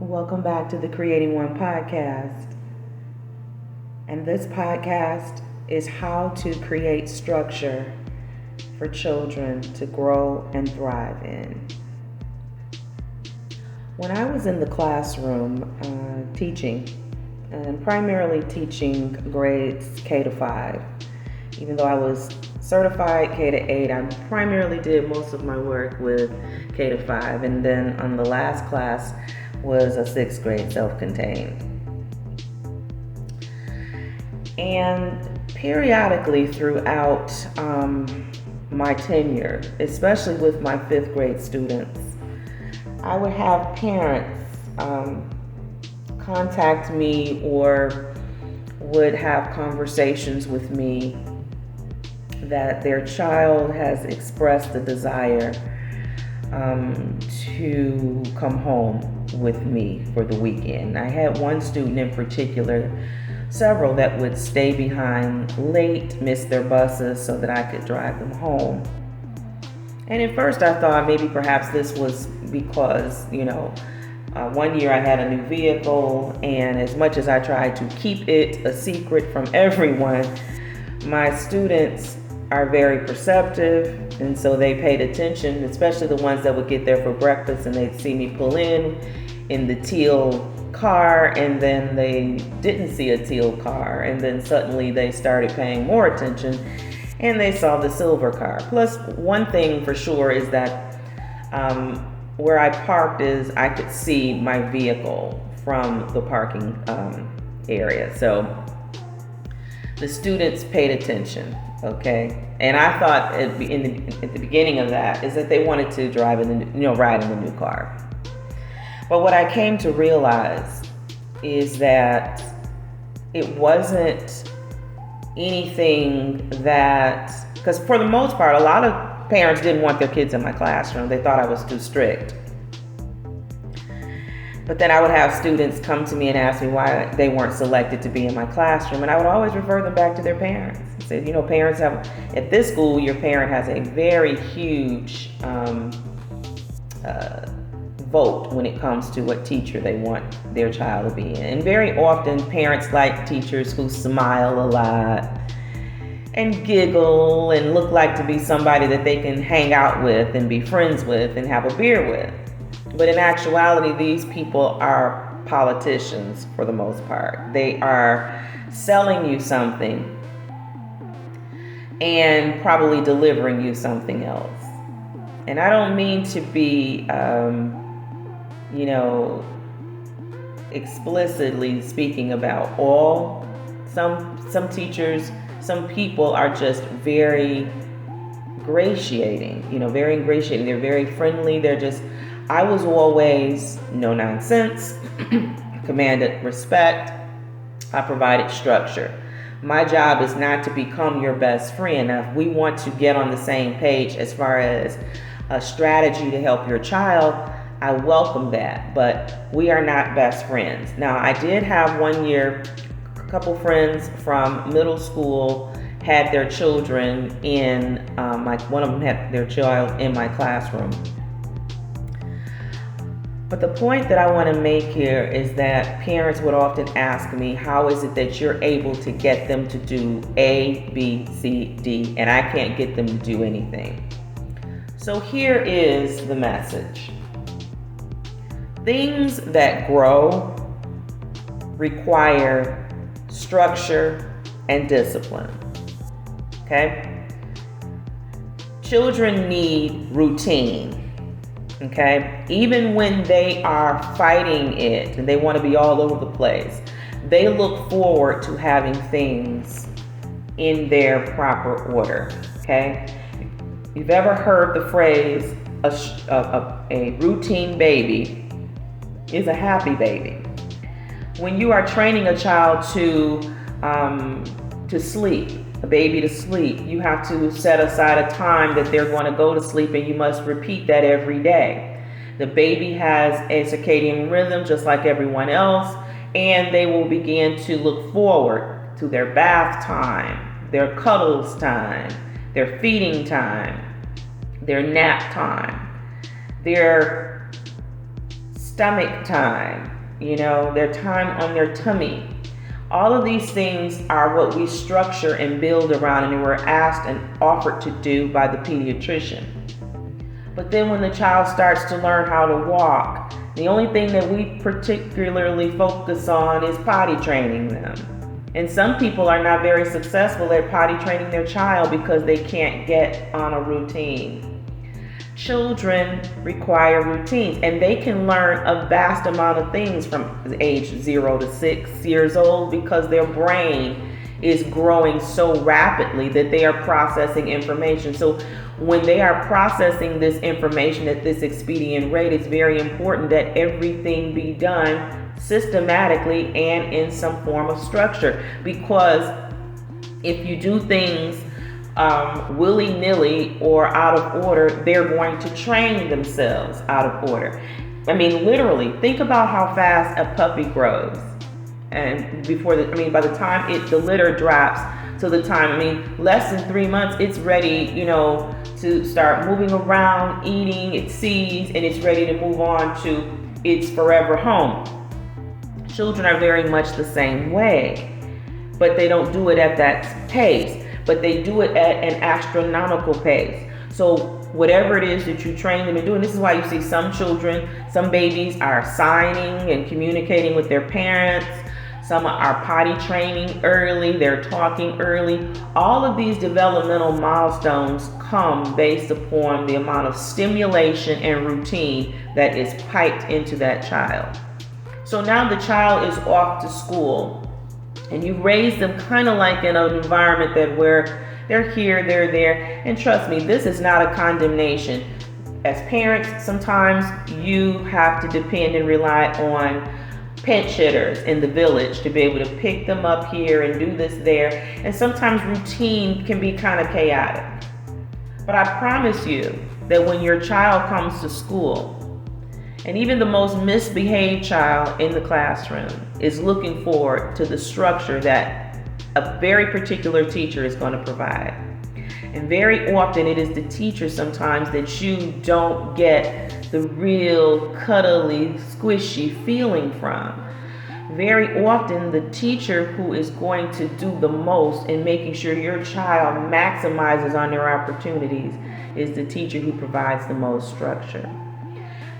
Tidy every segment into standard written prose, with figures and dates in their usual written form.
Welcome back to the Creating One podcast. And this podcast is how to create structure for children to grow and thrive in. When I was in the classroom teaching, and primarily teaching grades K to 5, even though I was certified K to 8, I primarily did most of my work with K to 5. And then on the last class was a 6th grade self-contained. And periodically throughout my tenure, especially with my 5th grade students, I would have parents contact me or would have conversations with me that their child has expressed a desire to come home with me for the weekend. I had one student in particular, several that would stay behind late, miss their buses so that I could drive them home. And at first I thought maybe perhaps this was because, one year I had a new vehicle, and as much as I tried to keep it a secret from everyone, my students are very perceptive, and so they paid attention, especially the ones that would get there for breakfast and they'd see me pull in the teal car, and then they didn't see a teal car, and then suddenly they started paying more attention and they saw the silver car. Plus, one thing for sure is that where I parked is I could see my vehicle from the parking area. So the students paid attention, okay? And I thought at the beginning of that is that they wanted to ride in the new car. But what I came to realize is that it wasn't anything that, because for the most part, a lot of parents didn't want their kids in my classroom. They thought I was too strict. But then I would have students come to me and ask me why they weren't selected to be in my classroom. And I would always refer them back to their parents. I said, parents have, at this school, your parent has a very huge vote when it comes to what teacher they want their child to be in. And very often parents like teachers who smile a lot and giggle and look like to be somebody that they can hang out with and be friends with and have a beer with. But in actuality, these people are politicians for the most part. They are selling you something and probably delivering you something else. And I don't mean to be explicitly speaking about all. Some teachers, some people are just very ingratiating. They're very friendly. I was always no nonsense, commanded respect. I provided structure. My job is not to become your best friend. Now, if we want to get on the same page as far as a strategy to help your child, I welcome that, but we are not best friends. Now, I did have one year, a couple friends from middle school had their children in, one of them had their child in my classroom. But the point that I want to make here is that parents would often ask me, how is it that you're able to get them to do A, B, C, D, and I can't get them to do anything? So here is the message. Things that grow require structure and discipline, okay? Children need routine. Okay, even when they are fighting it and they want to be all over the place, they look forward to having things in their proper order. Okay, you've ever heard the phrase a routine baby is a happy baby. When you are training a child to sleep, a baby to sleep, you have to set aside a time that they're going to go to sleep, and you must repeat that every day. The baby has a circadian rhythm just like everyone else, and they will begin to look forward to their bath time, their cuddles time, their feeding time, their nap time, their stomach time, their time on their tummy. All of these things are what we structure and build around, and we're asked and offered to do by the pediatrician. But then when the child starts to learn how to walk, the only thing that we particularly focus on is potty training them. And some people are not very successful at potty training their child because they can't get on a routine. Children require routines, and they can learn a vast amount of things from age 0 to 6 years old because their brain is growing so rapidly that they are processing information. So when they are processing this information at this expedient rate, it's very important that everything be done systematically and in some form of structure, because if you do things willy-nilly or out of order, they're going to train themselves out of order. I mean, literally, think about how fast a puppy grows. And by the time the litter drops to the time, less than 3 months, it's ready, to start moving around, eating, it sees, and it's ready to move on to its forever home. Children are very much the same way, but they don't do it at that pace. But they do it at an astronomical pace. So whatever it is that you train them to do, and this is why you see some babies are signing and communicating with their parents. Some are potty training early, they're talking early. All of these developmental milestones come based upon the amount of stimulation and routine that is piped into that child. So now the child is off to school, and you raise them kind of like in an environment that where they're here, they're there. And trust me, this is not a condemnation. As parents, sometimes you have to depend and rely on pinch hitters in the village to be able to pick them up here and do this there. And sometimes routine can be kind of chaotic. But I promise you that when your child comes to school, and even the most misbehaved child in the classroom is looking forward to the structure that a very particular teacher is going to provide. And very often it is the teacher sometimes that you don't get the real cuddly, squishy feeling from. Very often the teacher who is going to do the most in making sure your child maximizes on their opportunities is the teacher who provides the most structure.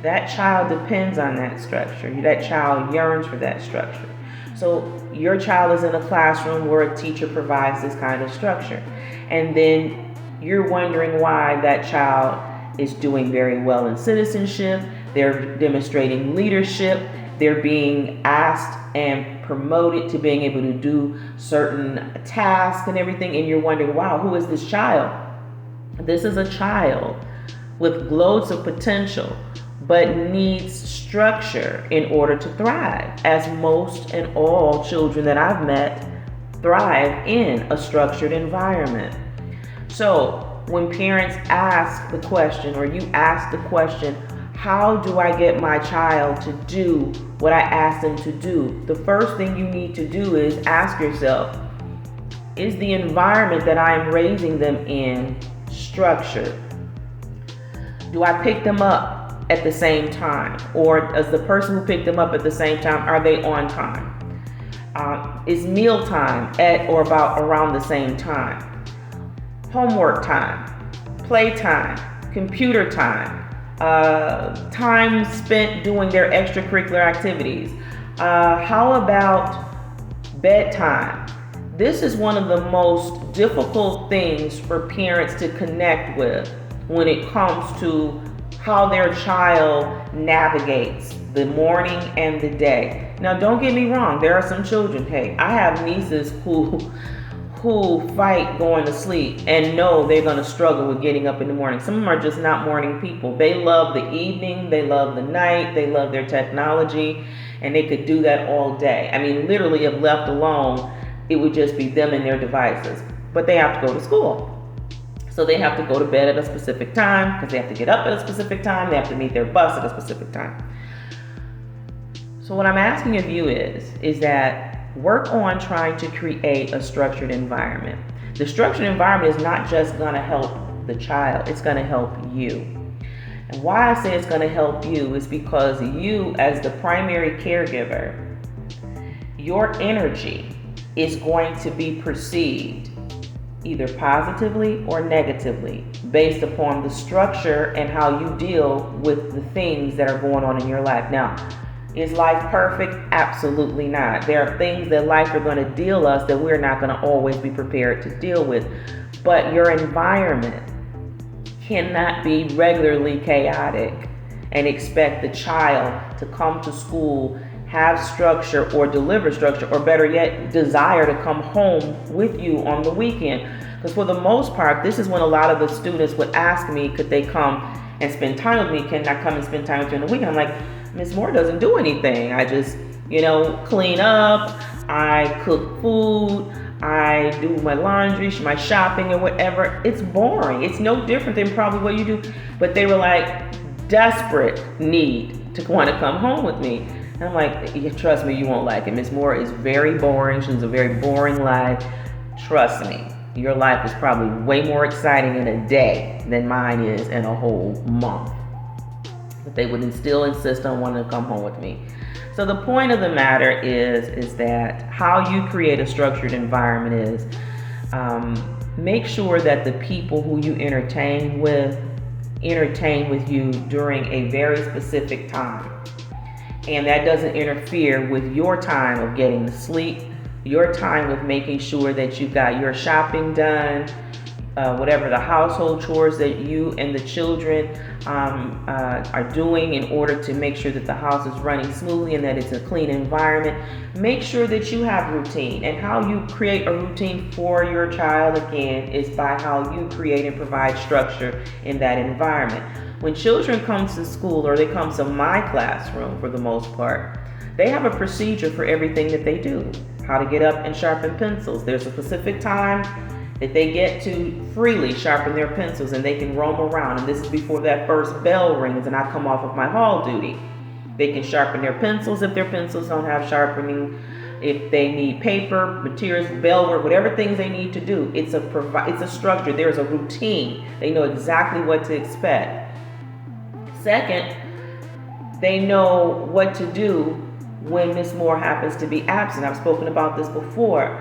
That child depends on that structure. That child yearns for that structure. So your child is in a classroom where a teacher provides this kind of structure. And then you're wondering why that child is doing very well in citizenship. They're demonstrating leadership. They're being asked and promoted to being able to do certain tasks and everything. And you're wondering, wow, who is this child? This is a child with loads of potential, but needs structure in order to thrive, as most and all children that I've met thrive in a structured environment. So when parents ask the question, or you ask the question, how do I get my child to do what I ask them to do? The first thing you need to do is ask yourself, is the environment that I am raising them in structured? Do I pick them up at the same time? Or as the person who picked them up at the same time, are they on time? Is meal time at or about around the same time? Homework time, play time, computer time, time spent doing their extracurricular activities. How about bedtime? This is one of the most difficult things for parents to connect with when it comes to how their child navigates the morning and the day. Now, don't get me wrong. There are some children, I have nieces who fight going to sleep and know they're going to struggle with getting up in the morning. Some of them are just not morning people. They love the evening, they love the night, they love their technology, and they could do that all day. Literally, if left alone, it would just be them and their devices. But they have to go to school. So they have to go to bed at a specific time because they have to get up at a specific time. They have to meet their bus at a specific time. So what I'm asking of you is that work on trying to create a structured environment. The structured environment is not just going to help the child, it's going to help you. And why I say it's going to help you is because you, as the primary caregiver, your energy is going to be perceived either positively or negatively based upon the structure and how you deal with the things that are going on in your life. Now, is life perfect? Absolutely not. There are things that life are going to deal us that we're not going to always be prepared to deal with. But your environment cannot be regularly chaotic and expect the child to come to school, have structure, or deliver structure, or better yet, desire to come home with you on the weekend. Because for the most part, this is when a lot of the students would ask me, could they come and spend time with me? Can I come and spend time with you on the weekend? I'm like, Miss Moore doesn't do anything. I just, clean up, I cook food, I do my laundry, my shopping, or whatever. It's boring. It's no different than probably what you do. But they were like desperate need to want to come home with me. And I'm like, yeah, trust me, you won't like it. Miss Moore is very boring. She lives a very boring life. Trust me, your life is probably way more exciting in a day than mine is in a whole month. But they would still insist on wanting to come home with me. So the point of the matter is that how you create a structured environment is make sure that the people who you entertain with you during a very specific time. And that doesn't interfere with your time of getting to sleep, your time of making sure that you've got your shopping done, whatever the household chores that you and the children are doing in order to make sure that the house is running smoothly and that it's a clean environment. Make sure that you have routine. And how you create a routine for your child, again, is by how you create and provide structure in that environment. When children come to school, or they come to my classroom for the most part, they have a procedure for everything that they do. How to get up and sharpen pencils. There's a specific time that they get to freely sharpen their pencils and they can roam around. And this is before that first bell rings and I come off of my hall duty. They can sharpen their pencils if their pencils don't have sharpening. If they need paper, materials, bell work, whatever things they need to do, it's a structure. There's a routine. They know exactly what to expect. Second, they know what to do when Miss Moore happens to be absent. I've spoken about this before.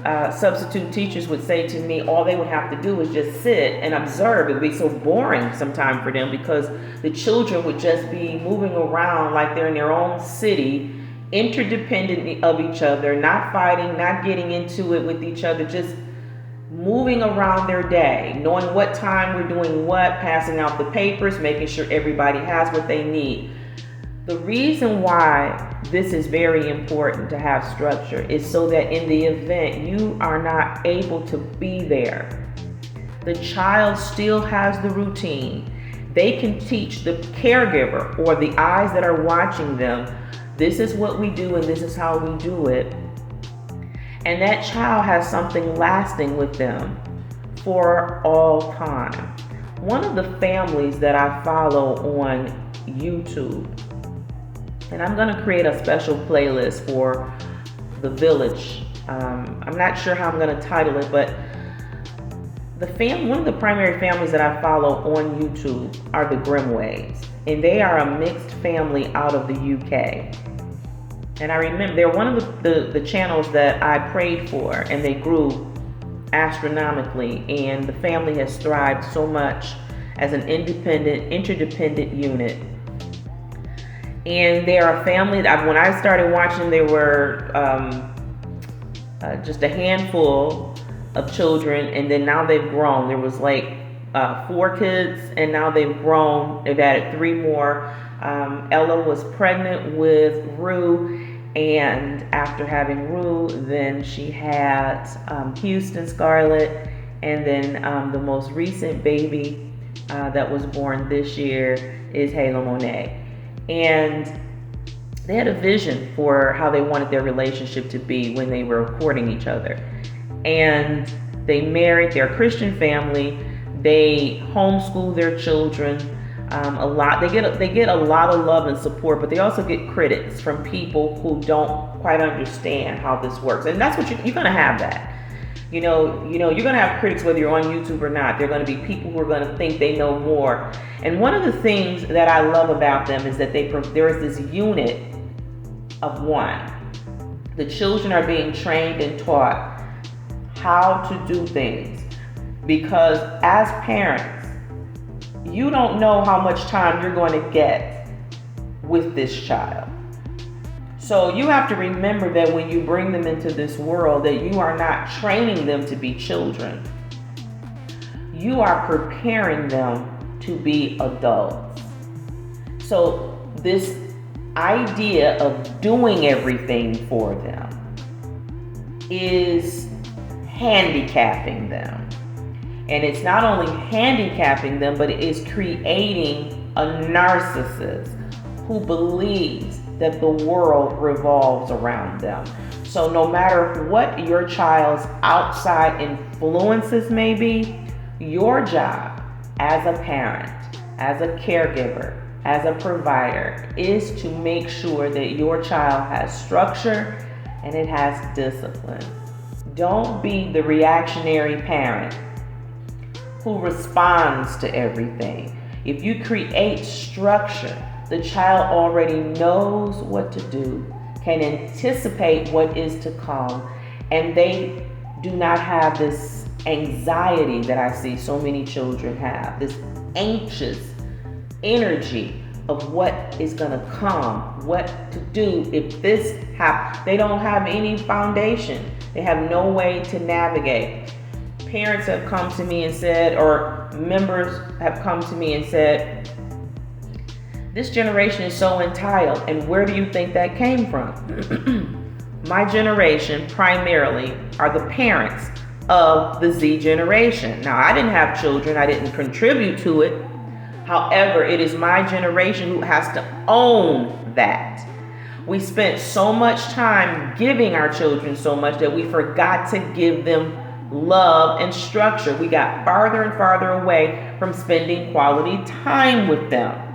Substitute teachers would say to me, all they would have to do is just sit and observe. It would be so boring sometimes for them because the children would just be moving around like they're in their own city, interdependent of each other, not fighting, not getting into it with each other, just moving around their day, knowing what time we're doing what, passing out the papers, making sure everybody has what they need. The reason why this is very important to have structure is so that in the event you are not able to be there, the child still has the routine. They can teach the caregiver or the eyes that are watching them, this is what we do and this is how we do it. And that child has something lasting with them for all time. One of the families that I follow on YouTube, and I'm going to create a special playlist for the village. I'm not sure how I'm going to title it, but one of the primary families that I follow on YouTube are the Grimways. And they are a mixed family out of the UK. And I remember they're one of the channels that I prayed for, and they grew astronomically. And the family has thrived so much as an independent, interdependent unit. And they are a family that when I started watching, there were just a handful of children, and then now they've grown. There was like 4 kids, and now they've grown. They've added 3 more. Ella was pregnant with Rue, and after having Rue, then she had Houston Scarlett, and then the most recent baby that was born this year is Halo Monet. And they had a vision for how they wanted their relationship to be when they were courting each other. And they married. They're a Christian family. They homeschool their children a lot. They get a lot of love and support, but they also get critics from people who don't quite understand how this works. And that's what you're going to have that. You're going to have critics whether you're on YouTube or not. There are going to be people who are going to think they know more. And one of the things that I love about them is that there is this unit of one. The children are being trained and taught how to do things, because as parents, you don't know how much time you're going to get with this child. So you have to remember that when you bring them into this world, that you are not training them to be children. You are preparing them to be adults. So this idea of doing everything for them is handicapping them. And it's not only handicapping them, but it is creating a narcissist who believes that the world revolves around them. So no matter what your child's outside influences may be, your job as a parent, as a caregiver, as a provider is to make sure that your child has structure and it has discipline. Don't be the reactionary parent who responds to everything. If you create structure, the child already knows what to do, can anticipate what is to come, and they do not have this anxiety that I see so many children have, this anxious energy of what is going to come, what to do if this happens. They don't have any foundation. They have no way to navigate. Parents have come to me and said, or members have come to me and said, this generation is so entitled, and where do you think that came from? My generation primarily are the parents of the Z generation. Now, I didn't have children, I didn't contribute to it. However, it is my generation who has to own that. We spent so much time giving our children so much that we forgot to give them love and structure. We got farther and farther away from spending quality time with them.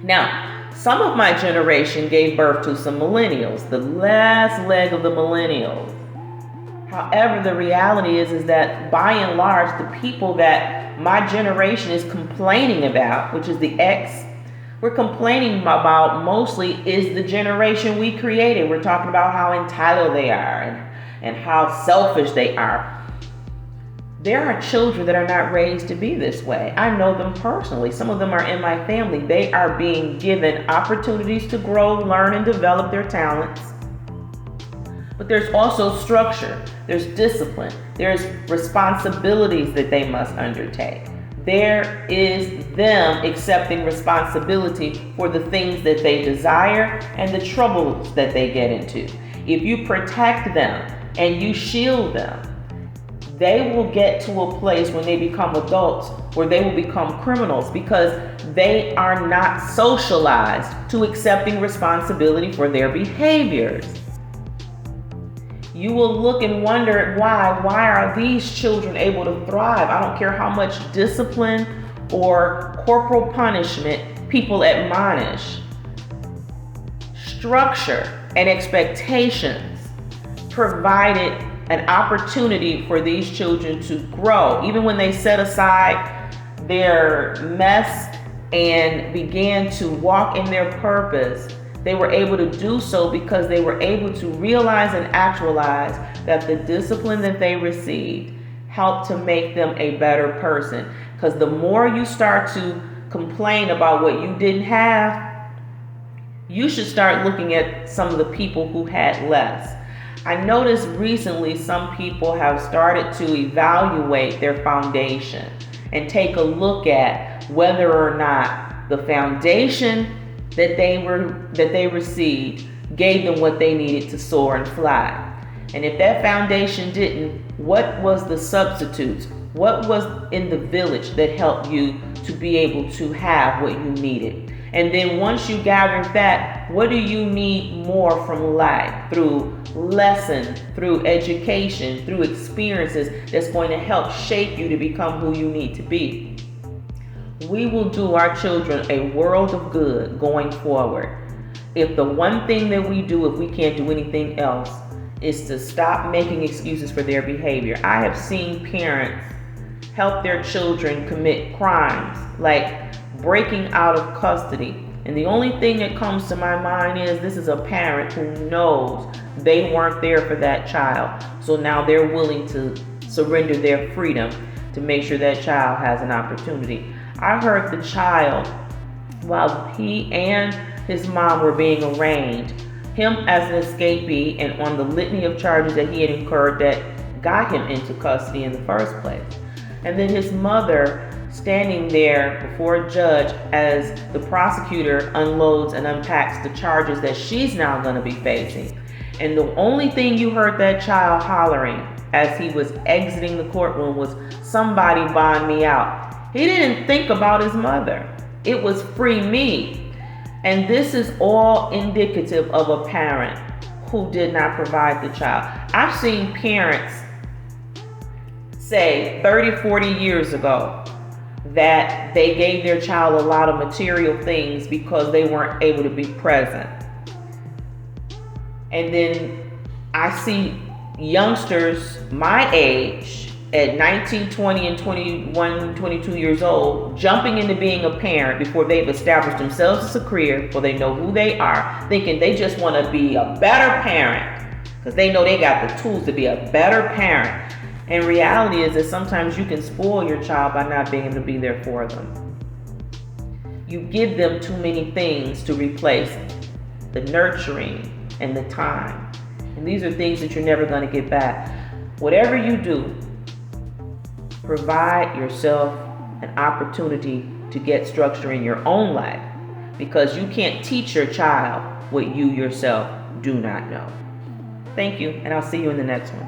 Now, some of my generation gave birth to some millennials, the last leg of the millennials. However, the reality is that by and large, the people that my generation is complaining about, which is the X, we're complaining about mostly is the generation we created. We're talking about how entitled they are and how selfish they are. There are children that are not raised to be this way. I know them personally. Some of them are in my family. They are being given opportunities to grow, learn, and develop their talents. But there's also structure. There's discipline. There's responsibilities that they must undertake. There is them accepting responsibility for the things that they desire and the troubles that they get into. If you protect them and you shield them, they will get to a place when they become adults where they will become criminals because they are not socialized to accepting responsibility for their behaviors. You will look and wonder why are these children able to thrive? I don't care how much discipline or corporal punishment people admonish. Structure and expectations provided an opportunity for these children to grow. Even when they set aside their mess and began to walk in their purpose, they were able to do so because they were able to realize and actualize that the discipline that they received helped to make them a better person. Because the more you start to complain about what you didn't have, you should start looking at some of the people who had less. I noticed recently some people have started to evaluate their foundation and take a look at whether or not the foundation that they received gave them what they needed to soar and fly. And if that foundation didn't, what was the substitutes? What was in the village that helped you to be able to have what you needed? And then once you gather that, what do you need more from life through lessons, through education, through experiences that's going to help shape you to become who you need to be? We will do our children a world of good going forward. If the one thing that we do, if we can't do anything else, is to stop making excuses for their behavior. I have seen parents help their children commit crimes like breaking out of custody. And the only thing that comes to my mind is this is a parent who knows they weren't there for that child. So now they're willing to surrender their freedom to make sure that child has an opportunity. I heard the child, while he and his mom were being arraigned, him as an escapee and on the litany of charges that he had incurred that got him into custody in the first place. And then his mother standing there before a judge as the prosecutor unloads and unpacks the charges that she's now going to be facing. And the only thing you heard that child hollering as he was exiting the courtroom was, "Somebody bond me out." He didn't think about his mother. It was free me. And this is all indicative of a parent who did not provide the child. I've seen parents say 30, 40 years ago that they gave their child a lot of material things because they weren't able to be present. And then I see youngsters my age at 19, 20, and 21, 22 years old jumping into being a parent before they've established themselves as a career, before they know who they are, thinking they just want to be a better parent because they know they got the tools to be a better parent. And reality is that sometimes you can spoil your child by not being able to be there for them. You give them too many things to replace the nurturing and the time. And these are things that you're never going to get back. Whatever you do, provide yourself an opportunity to get structure in your own life, because you can't teach your child what you yourself do not know. Thank you, and I'll see you in the next one.